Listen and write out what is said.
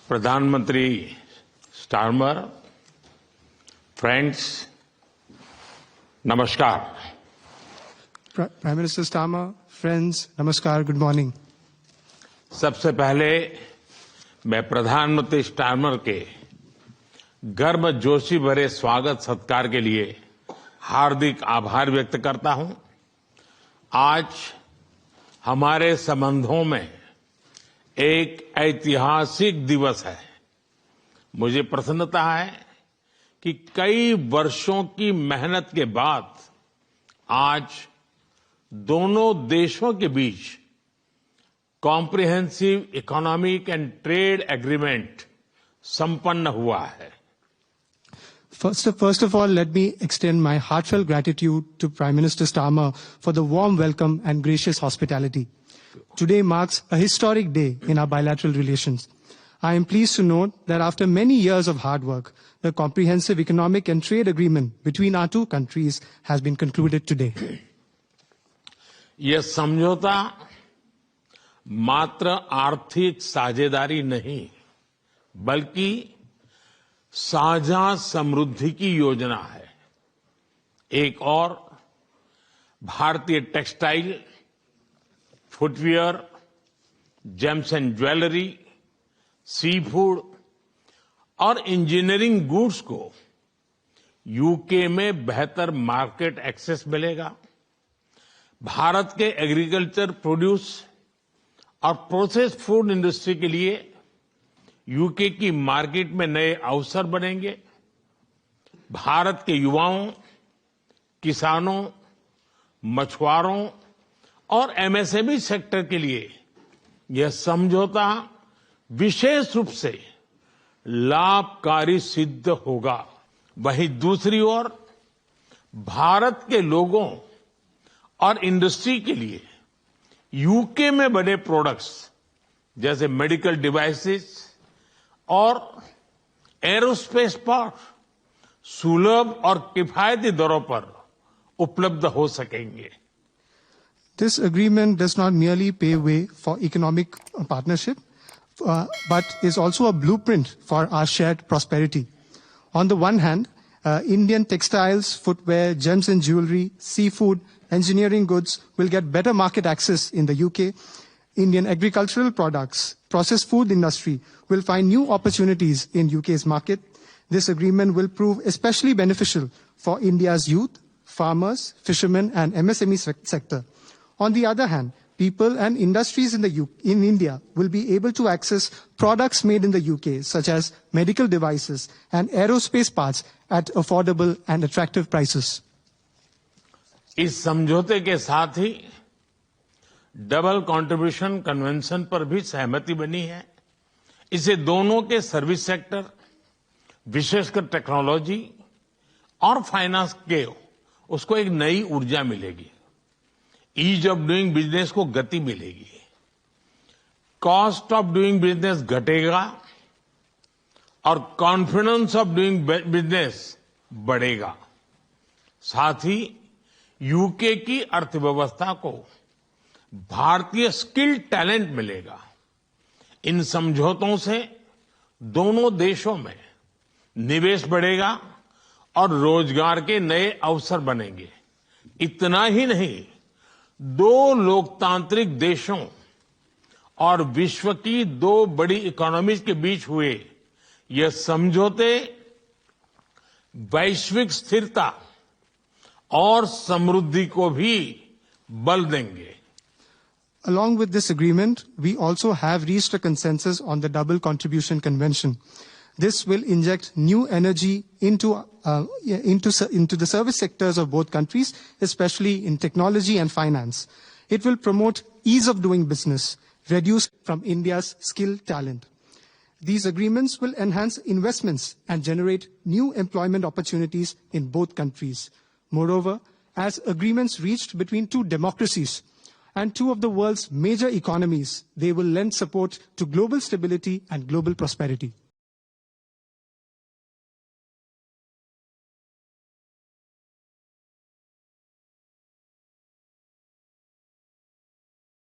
प्रधानमंत्री Starmer, friends, नमस्कार। Prime Minister Starmer, friends, namaskar, good morning. सबसे पहले मैं प्रधानमंत्री स्टारमर के गर्मजोशी भरे स्वागत सत्कार के लिए हार्दिक आभार व्यक्त करता हूं। आज हमारे संबंधों में एक ऐतिहासिक दिवस है। मुझे प्रसन्नता है कि कई वर्षों की मेहनत के बाद आज दोनों देशों के बीच comprehensive economic and trade agreement संपन्न हुआ है। First of all, let me extend my heartfelt gratitude to Prime Minister Starmer for the warm welcome and gracious hospitality. Today marks a historic day in our bilateral relations. I am pleased to note that after many years of hard work, the comprehensive economic and trade agreement between our two countries has been concluded today. यह समझौता मात्र आर्थिक साझेदारी नहीं, बल्कि साझा समृद्धि की योजना है। एक और भारतीय textile, footwear, gems and jewellery, sea food और इंजीनियरिंग गुड्स को यूके में बेहतर मार्केट एक्सेस मिलेगा। भारत के एग्रीकल्चर प्रोड्यूस और प्रोसेस्ड फूड इंडस्ट्री के लिए यूके की मार्केट में नए अवसर बनेंगे। भारत के युवाओं, किसानों, मछुआरों और एमएसएमई सेक्टर के लिए यह समझौता विशेष रूप से लाभकारी सिद्ध होगा। वहीं दूसरी ओर भारत के लोगों और इंडस्ट्री के लिए यूके में बने प्रोडक्ट्स जैसे मेडिकल डिवाइसेस और एरोस्पेस पार्ट सुलभ और किफायती दरों पर उपलब्ध हो सकेंगे। This agreement does not merely pave way for economic partnership, but is also a blueprint for our shared prosperity. On the one hand, Indian textiles, footwear, gems and jewelry, seafood, engineering goods will get better market access in the UK. Indian agricultural products, processed food industry will find new opportunities in UK's market. This agreement will prove especially beneficial for India's youth, farmers, fishermen and MSME sector. On the other hand, people and industries in India will be able to access products made in the UK, such as medical devices and aerospace parts at affordable and attractive prices. इस समझौते के साथ ही double contribution convention पर भी सहमति बनी है। इसे दोनों के सर्विस सेक्टर, विशेषकर टेक्नोलॉजी और फाइनेंस के उसको एक नई ऊर्जा मिलेगी। ईज ऑफ डूइंग बिजनेस को गति मिलेगी। कॉस्ट ऑफ डूइंग बिजनेस घटेगा और कॉन्फिडेंस ऑफ डूइंग बिजनेस बढ़ेगा। साथ ही यूके की अर्थव्यवस्था को भारतीय स्किल्ड टैलेंट मिलेगा। इन समझौतों से दोनों देशों में निवेश बढ़ेगा और रोजगार के नए अवसर बनेंगे। इतना ही नहीं, दो लोकतांत्रिक देशों और विश्व की दो बड़ी इकोनॉमीज के बीच हुए यह समझौते वैश्विक स्थिरता और समृद्धि को भी बल देंगे। Along with this agreement, we also have reached a consensus on the Double Contribution Convention. This will inject new energy into the service sectors of both countries, especially in technology and finance. It will promote ease of doing business, reduce from India's skilled talent. These agreements will enhance investments and generate new employment opportunities in both countries. Moreover, as agreements reached between two democracies and two of the world's major economies, they will lend support to global stability and global prosperity.